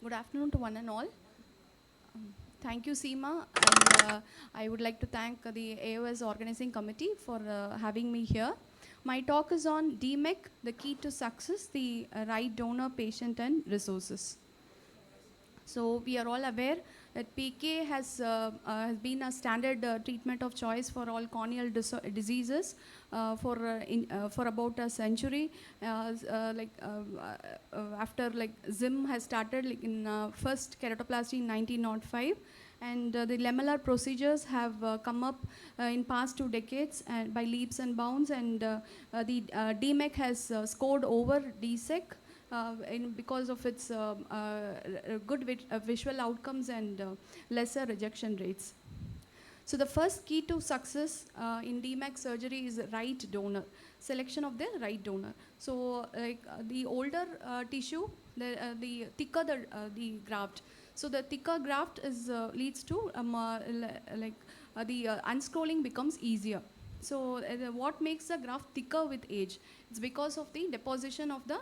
Good afternoon to one and all. Thank you, Seema, and I would like to thank the AOS organizing committee for having me here. My talk is on DMEC, the key to success, the right donor, patient, and resources. So we are all aware that PK has been a standard treatment of choice for all corneal diseases for about a century. After ZIM has started in first keratoplasty in 1905. And the lamellar procedures have come up in past 2 decades and by leaps and bounds, and the DMEC has scored over DSEC because of its good visual outcomes and lesser rejection rates. So the first key to success in DMAC surgery is right donor, selection of the right donor. So the older tissue, the thicker the graft. So the thicker graft leads to the unscrolling becomes easier. So what makes the graft thicker with age? It's because of the deposition of the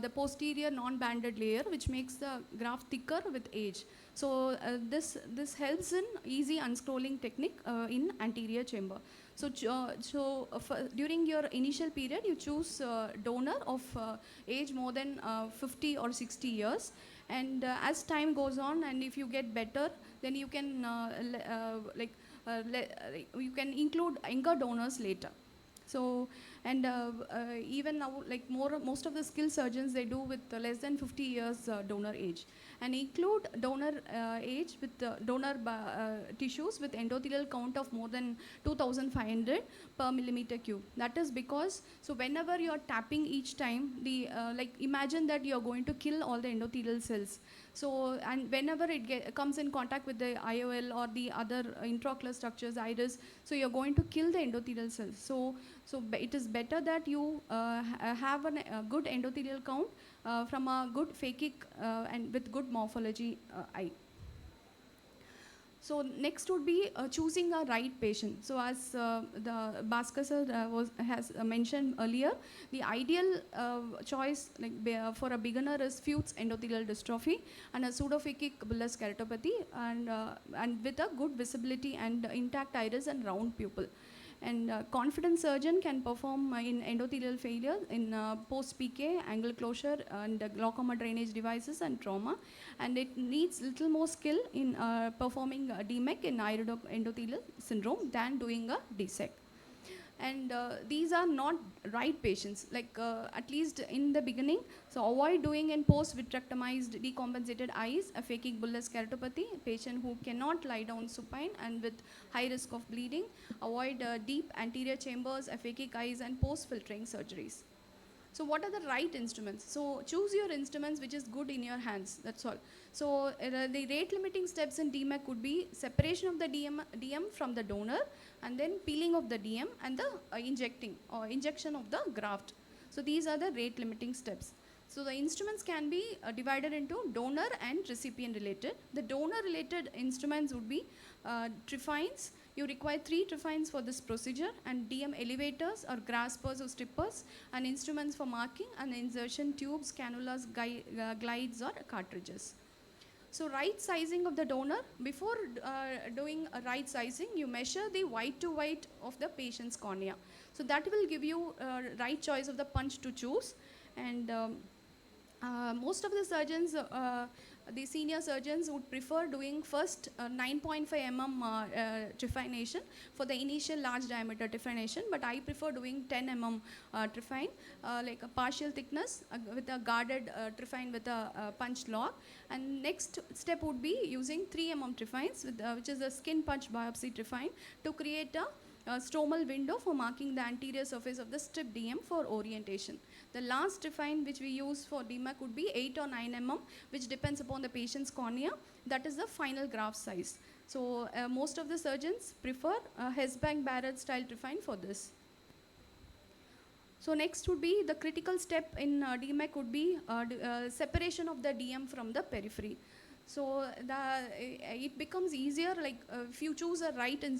posterior non-banded layer, which makes the graft thicker with age. So this helps in easy unscrolling technique in anterior chamber. So during your initial period, you choose donor of age more than 50 or 60 years. And as time goes on, and if you get better, then you can you can include younger donors later. So, and even now, most of the skilled surgeons, they do with less than 50 years donor age, and include donor age with donor tissues with endothelial count of more than 2,500 per millimeter cube. That is because, so whenever you are tapping each time, the imagine that you are going to kill all the endothelial cells. So, and whenever it comes in contact with the IOL or the other intraocular structures, iris, so you're going to kill the endothelial cells. So it is better that you have a good endothelial count from a good phakic and with good morphology eye. So next would be choosing a right patient. So as the Bhaskar sir has mentioned earlier, the ideal choice for a beginner is Fuchs endothelial dystrophy and a pseudophakic bullous keratopathy, and with a good visibility and intact iris and round pupil. And confident surgeon can perform in endothelial failure in post-PK, angle closure, and glaucoma drainage devices and trauma. And it needs little more skill in performing DMEC in iridoendothelial syndrome than doing a DSEC. And these are not right patients, at least in the beginning. So avoid doing in post-vitrectomized decompensated eyes, a phakic bullous keratopathy, patient who cannot lie down supine and with high risk of bleeding. Avoid deep anterior chambers, aphakic eyes, and post-filtering surgeries. So what are the right instruments? So choose your instruments which is good in your hands, that's all. So the rate limiting steps in DMEC could be separation of the DM from the donor, and then peeling of the DM, and the injection of the graft. So these are the rate limiting steps. So the instruments can be divided into donor and recipient related. The donor related instruments would be trifines. You require 3 trifines for this procedure, and DM elevators or graspers or strippers, and instruments for marking, and insertion tubes, cannulas, glides, or cartridges. So right sizing of the donor. Before doing a right sizing, you measure the white to white of the patient's cornea. So that will give you right choice of the punch to choose. And most of the surgeons, the senior surgeons would prefer doing first 9.5 mm triffination for the initial large diameter triffination, but I prefer doing 10 mm trifine, like a partial thickness with a guarded trifine with a punch lock. And next step would be using 3 mm trifines, which is a skin punch biopsy trifine, to create a stromal window for marking the anterior surface of the strip DM for orientation. The last trifine which we use for DMAC would be 8 or 9 mm, which depends upon the patient's cornea. That is the final graft size. So most of the surgeons prefer Hesbank Barrett style trifine for this. So next would be the critical step in DMAC would be separation of the DM from the periphery. So it becomes easier, like if you choose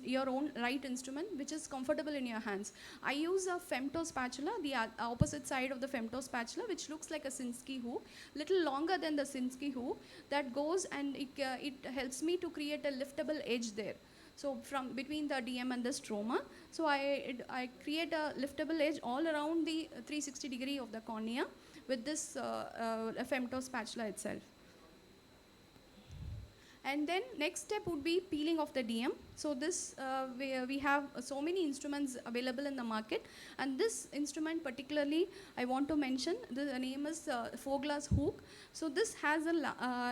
your own right instrument which is comfortable in your hands. I use a femto spatula, the opposite side of the femto spatula, which looks like a Sinskey hook, little longer than the Sinskey hook, that goes and it helps me to create a liftable edge there. So from between the DM and the stroma, so I create a liftable edge all around the 360 degree of the cornea with this femto spatula itself. And then next step would be peeling of the DM. So this we have so many instruments available in the market, and this instrument particularly I want to mention, the name is Fogler's hook. So this has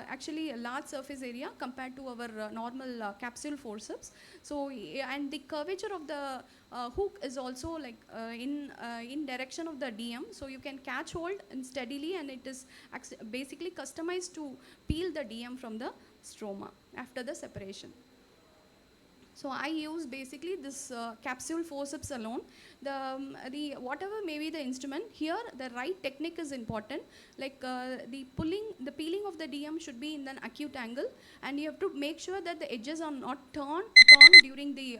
actually a large surface area compared to our normal capsule forceps. So and the curvature of the hook is also like in direction of the DM, so you can catch hold and steadily, and it is basically customized to peel the DM from the stroma after the separation. So I use basically this capsule forceps alone. The whatever may be the instrument, here the right technique is important. Like the peeling of the DM should be in an acute angle, and you have to make sure that the edges are not turned during the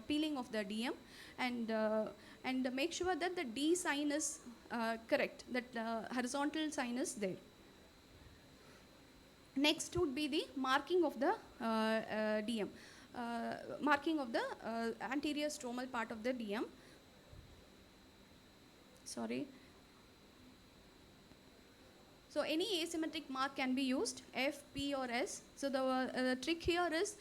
peeling of the DM, and make sure that the D sign is correct, that the horizontal sign is there. Next would be the marking of the DM, marking of the anterior stromal part of the DM. Sorry. So any asymmetric mark can be used, F, P or S. So the trick here is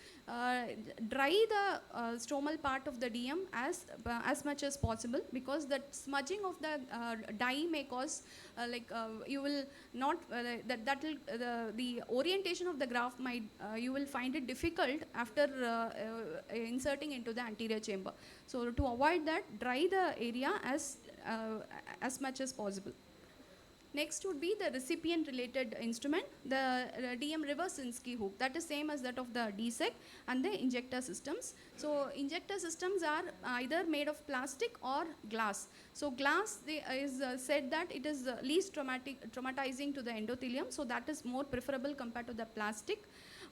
dry the stromal part of the DM as much as possible, because that smudging of the dye may cause you will not the orientation of the graft might you will find it difficult after inserting into the anterior chamber. So to avoid that, dry the area as much as possible. Next would be the recipient related instrument, the DM reverse Sinskey hook. That is same as that of the DSEC and the injector systems. So injector systems are either made of plastic or glass. So glass is said that it is least traumatizing to the endothelium, so that is more preferable compared to the plastic.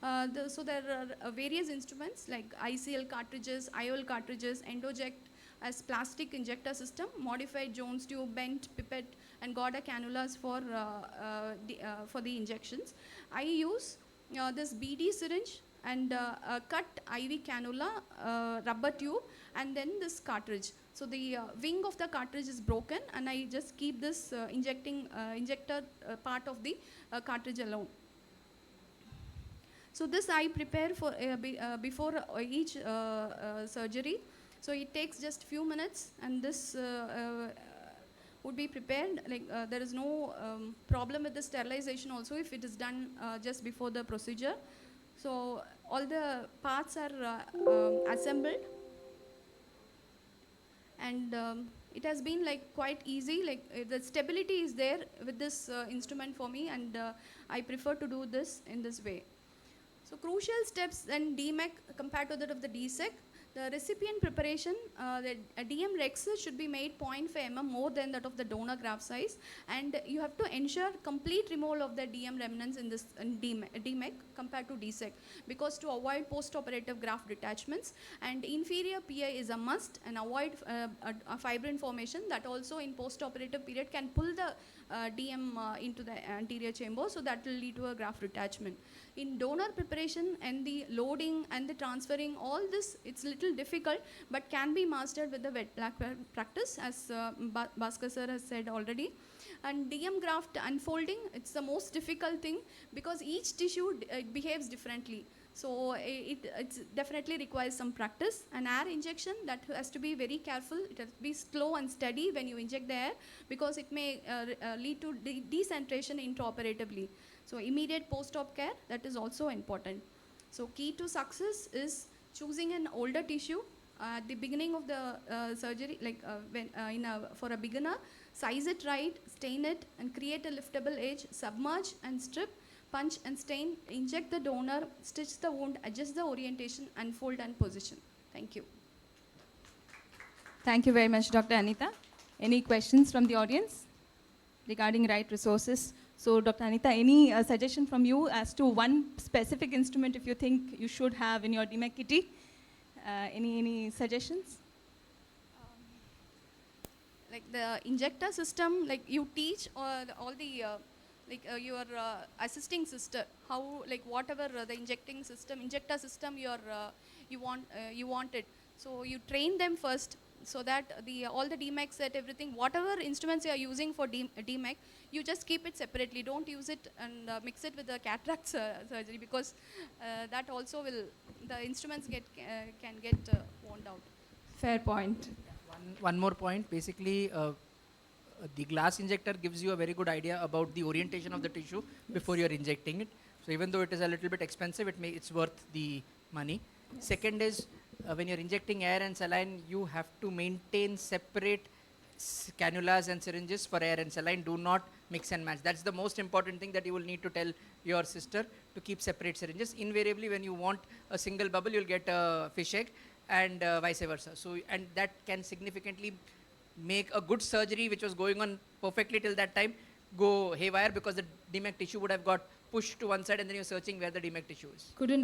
So there are various instruments like ICL cartridges, IOL cartridges, Endoject as plastic injector system, modified Jones tube, bent pipette, and Gouda cannulas for the injections. I use this BD syringe and a cut IV cannula, rubber tube, and then this cartridge. So the wing of the cartridge is broken, and I just keep this injector part of the cartridge alone. So this I prepare for before each surgery. So it takes just few minutes, and this would be prepared. Like there is no problem with the sterilization also if it is done just before the procedure. So all the parts are assembled, and it has been like quite easy. Like the stability is there with this instrument for me, and I prefer to do this in this way. So crucial steps in DMEC compared to that of the DSEC. The recipient preparation, the DM Rex should be made 0.5 mm more than that of the donor graft size, and you have to ensure complete removal of the DM remnants in this DMEC compared to DSEC, because to avoid post-operative graft detachments, and inferior PI is a must, and avoid a fibrin formation that also in post-operative period can pull the DM into the anterior chamber, so that will lead to a graft detachment. In donor preparation and the loading and the transferring, all this, it's little difficult, but can be mastered with the wet black practice, as Bhaskar sir has said already. And DM graft unfolding, it's the most difficult thing, because each tissue behaves differently. So it definitely requires some practice. An air injection, that has to be very careful. It has to be slow and steady when you inject the air, because it may lead to decentration intraoperatively. So immediate post-op care, that is also important. So key to success is choosing an older tissue at the beginning of the surgery, like for a beginner. Size it right, stain it, and create a liftable edge. Submerge and strip, punch and stain, inject the donor, stitch the wound, adjust the orientation, unfold and position. Thank you. Thank you very much, Dr. Anitha. Any questions from the audience regarding right resources? So Dr. Anitha, any suggestion from you as to one specific instrument if you think you should have in your DMEC kitty? Any suggestions? Like the injector system, like you teach all the your assisting sister how, like whatever the injector system you want it, so you train them first, so that the all the DMEC set everything, whatever instruments you are using for DMEC, you just keep it separately, don't use it and mix it with the cataract surgery, because that also will, the instruments can get worn out. Fair point. One more point. Basically, the glass injector gives you a very good idea about the orientation of the tissue before you're injecting it. So even though it is a little bit expensive, it's worth the money. Yes. Second is when you're injecting air and saline, you have to maintain separate cannulas and syringes for air and saline. Do not mix and match. That's the most important thing that you will need to tell your sister, to keep separate syringes. Invariably, when you want a single bubble, you'll get a fish egg, and vice versa. So, and that can significantly make a good surgery which was going on perfectly till that time go haywire, because the DMEC tissue would have got pushed to one side and then you're searching where the DMEC tissue is. Couldn't